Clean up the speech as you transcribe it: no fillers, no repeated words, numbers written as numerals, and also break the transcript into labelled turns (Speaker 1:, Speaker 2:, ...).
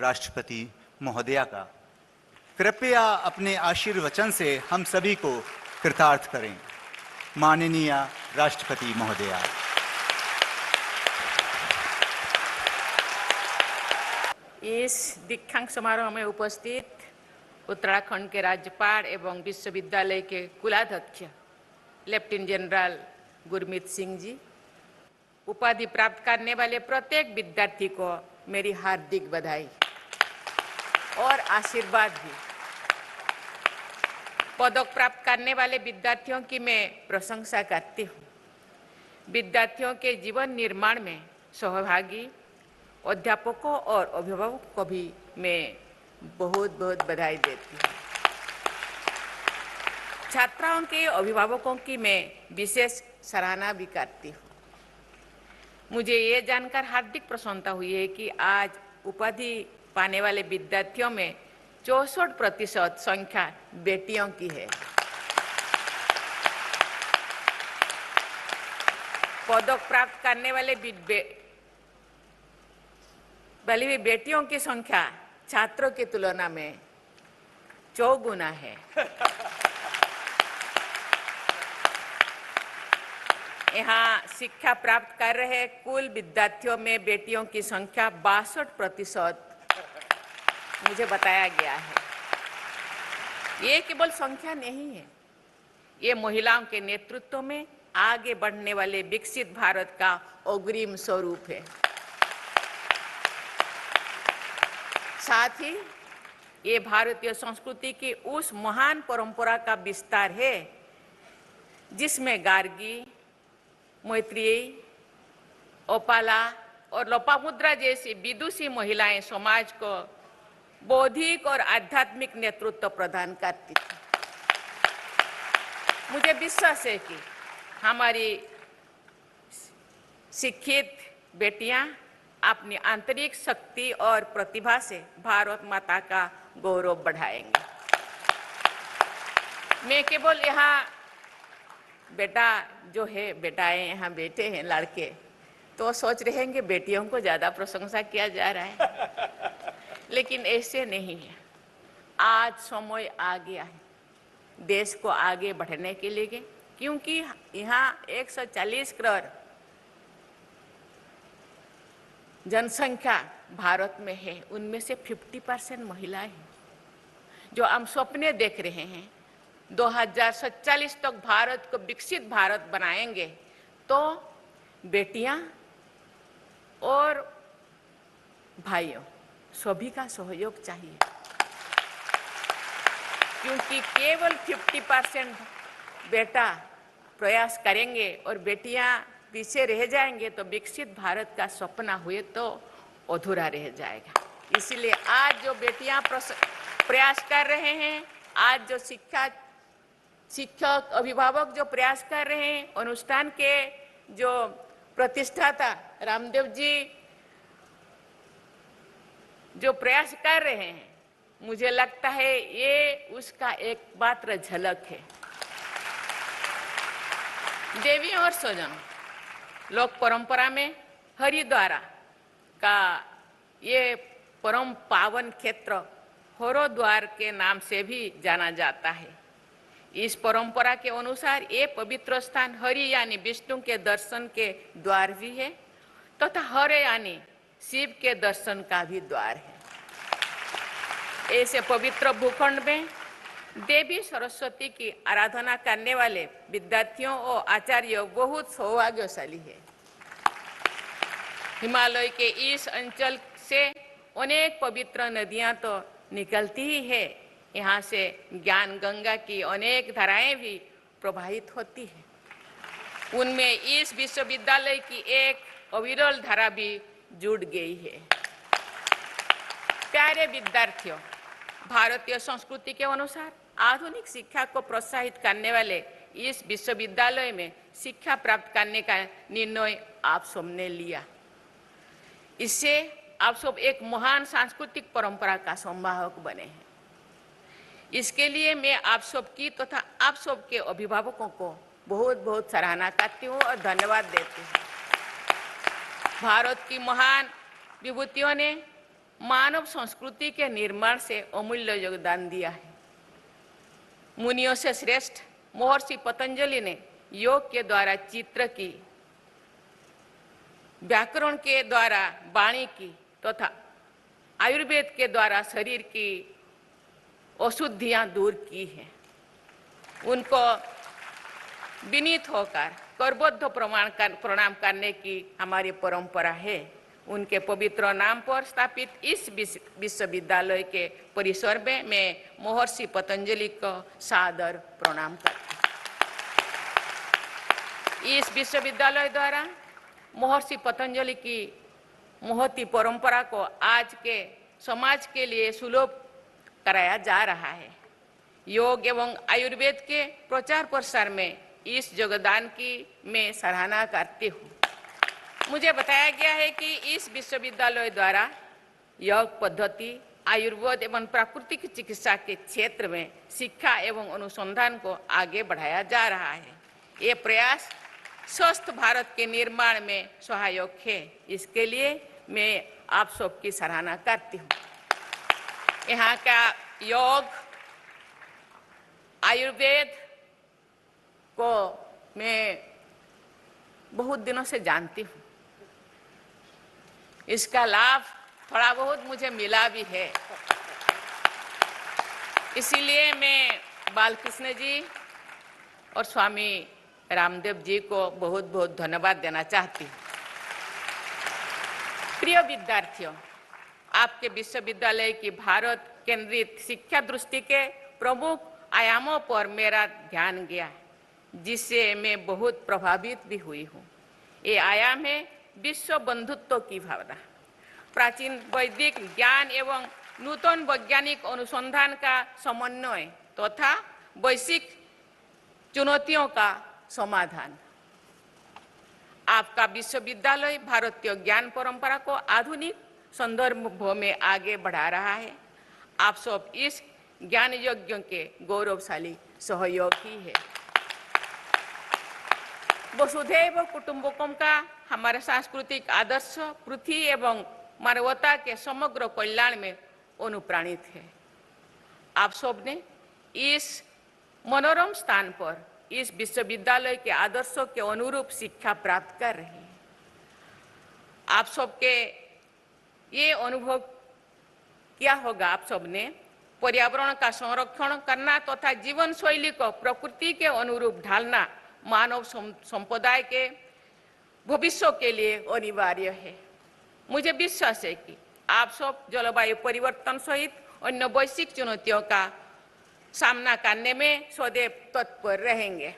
Speaker 1: राष्ट्रपति महोदया का। कृपया अपने आशीर्वचन से हम सभी को कृतार्थ करें। माननीय राष्ट्रपति महोदया।
Speaker 2: इस दीक्षांत समारोह में उपस्थित उत्तराखंड के राज्यपाल एवं विश्वविद्यालय के कुलाध्यक्ष लेफ्टिनेंट जनरल गुरमीत सिंह जी, उपाधि प्राप्त करने वाले प्रत्येक विद्यार्थी को मेरी हार्दिक बधाई और आशीर्वाद भी। पदक प्राप्त करने वाले विद्यार्थियों की मैं प्रशंसा करती हूँ। विद्यार्थियों के जीवन निर्माण में सहभागी अध्यापकों और अभिभावकों को भी मैं बहुत बहुत बधाई देती हूँ। छात्राओं के अभिभावकों की मैं विशेष सराहना भी करती हूँ। मुझे ये जानकर हार्दिक प्रसन्नता हुई है कि आज उपाधि पाने वाले विद्यार्थियों में 64% संख्या बेटियों की है। पदक प्राप्त करने वाले बेटियों की संख्या छात्रों की तुलना में 4 गुना है। यहाँ शिक्षा प्राप्त कर रहे कुल विद्यार्थियों में बेटियों की संख्या 62% मुझे बताया गया है। ये केवल संख्या नहीं है, ये महिलाओं के नेतृत्व में आगे बढ़ने वाले विकसित भारत का अग्रिम स्वरूप है। साथ ही ये भारतीय संस्कृति की उस महान परंपरा का विस्तार है जिसमें गार्गी, मैत्रेयी, ओपाला और लोपामुद्रा जैसी विदुषी महिलाएं समाज को बौद्धिक और आध्यात्मिक नेतृत्व प्रदान करती थी। मुझे विश्वास है कि हमारी शिक्षित बेटियां अपनी आंतरिक शक्ति और प्रतिभा से भारत माता का गौरव बढ़ाएंगे। मैं केवल यहाँ बेटा जो है, बेटाएं यहाँ बैठे हैं लड़के, तो सोच रहे हैं कि बेटियों को ज्यादा प्रशंसा किया जा रहा है, लेकिन ऐसे नहीं है। आज समय आ गया है देश को आगे बढ़ने के लिए, क्योंकि यहाँ 140 करोड़ जनसंख्या भारत में है, उनमें से 50% महिलाएं हैं। जो हम सपने देख रहे हैं 2047 तक भारत को विकसित भारत बनाएंगे, तो बेटियां और भाइयों सभी का सहयोग चाहिए, क्योंकि केवल 50% बेटा प्रयास करेंगे और बेटियां पीछे रह जाएंगे तो विकसित भारत का सपना हुए तो अधूरा रह जाएगा। इसलिए आज जो बेटियां प्रयास कर रहे हैं, आज जो शिक्षक अभिभावक जो प्रयास कर रहे हैं, अनुष्ठान के जो प्रतिष्ठाता रामदेव जी जो प्रयास कर रहे हैं, मुझे लगता है ये उसका एक मात्र झलक है। देवी और स्वजन लोक परंपरा में हरिद्वार का ये परम पावन क्षेत्र हरिद्वार के नाम से भी जाना जाता है। इस परंपरा के अनुसार ये पवित्र स्थान हरि यानी विष्णु के दर्शन के द्वार भी है, तथा हर यानी शिव के दर्शन का भी द्वार है। ऐसे पवित्र भूखंड में देवी सरस्वती की आराधना करने वाले विद्यार्थियों और आचार्यों बहुत सौभाग्यशाली है। हिमालय के इस अंचल से अनेक पवित्र नदियां तो निकलती ही है, यहाँ से ज्ञान गंगा की अनेक धाराएं भी प्रवाहित होती है। उनमें इस विश्वविद्यालय की एक अविरल धारा भी जुड़ गई है। प्यारे विद्यार्थियों, भारतीय संस्कृति के अनुसार आधुनिक शिक्षा को प्रोत्साहित करने वाले इस विश्वविद्यालय में शिक्षा प्राप्त करने का निर्णय आप सबने लिया। इससे आप सब एक महान सांस्कृतिक परंपरा का संवाहक बने हैं। इसके लिए मैं आप सबकी तथा आप सबके अभिभावकों को बहुत बहुत सराहना करती हूँ और धन्यवाद देती हूँ। भारत की महान विभूतियों ने मानव संस्कृति के निर्माण से अमूल्य योगदान दिया है। मुनियों से श्रेष्ठ महर्षि पतंजलि ने योग के द्वारा चित्र की, व्याकरण के द्वारा वाणी की तथा आयुर्वेद के द्वारा शरीर की अशुद्धियां दूर की हैं। उनको विनीत होकर करबद्ध प्रणाम करने की हमारी परंपरा है। उनके पवित्र नाम पर स्थापित इस विश्वविद्यालय के परिसर में मैं महर्षि पतंजलि को सादर प्रणाम करती हूँ। इस विश्वविद्यालय द्वारा महर्षि पतंजलि की महती परंपरा को आज के समाज के लिए सुलभ कराया जा रहा है। योग एवं आयुर्वेद के प्रचार प्रसार में इस योगदान की मैं सराहना करती हूँ। मुझे बताया गया है कि इस विश्वविद्यालय द्वारा योग पद्धति, आयुर्वेद एवं प्राकृतिक चिकित्सा के क्षेत्र में शिक्षा एवं अनुसंधान को आगे बढ़ाया जा रहा है। ये प्रयास स्वस्थ भारत के निर्माण में सहायक है। इसके लिए मैं आप सबकी सराहना करती हूँ। यहाँ का योग, आयुर्वेद को मैं बहुत दिनों से जानती हूँ। इसका लाभ थोड़ा बहुत मुझे मिला भी है। इसीलिए मैं बालकृष्ण जी और स्वामी रामदेव जी को बहुत बहुत धन्यवाद देना चाहती हूँ। प्रिय विद्यार्थियों, आपके विश्वविद्यालय की भारत केंद्रित शिक्षा दृष्टि के प्रमुख आयामों पर मेरा ध्यान गया, जिससे मैं बहुत प्रभावित भी हुई हूँ। ये आयाम है विश्व बंधुत्व की भावना, प्राचीन वैदिक ज्ञान एवं नूतन वैज्ञानिक अनुसंधान का समन्वय तथा वैश्विक चुनौतियों का समाधान। आपका विश्वविद्यालय भारतीय ज्ञान परंपरा को आधुनिक संदर्भ में आगे बढ़ा रहा है। आप सब इस ज्ञान यज्ञ के गौरवशाली सहयोगी है। वसुधैव कुटुंबकम का हमारे सांस्कृतिक आदर्श पृथ्वी एवं मानवता के समग्र कल्याण में अनुप्राणित है। आप सब ने इस मनोरम स्थान पर इस विश्वविद्यालय के आदर्शों के अनुरूप शिक्षा प्राप्त कर रहे हैं। आप सबके ये अनुभव किया होगा, आप सबने पर्यावरण का संरक्षण करना तथा जीवन शैली को प्रकृति के अनुरूप ढालना मानव संप्रदाय के भविष्य के लिए अनिवार्य है। मुझे विश्वास है कि आप सब जलवायु परिवर्तन सहित अन्य वैश्विक चुनौतियों का सामना करने में सदैव तत्पर रहेंगे।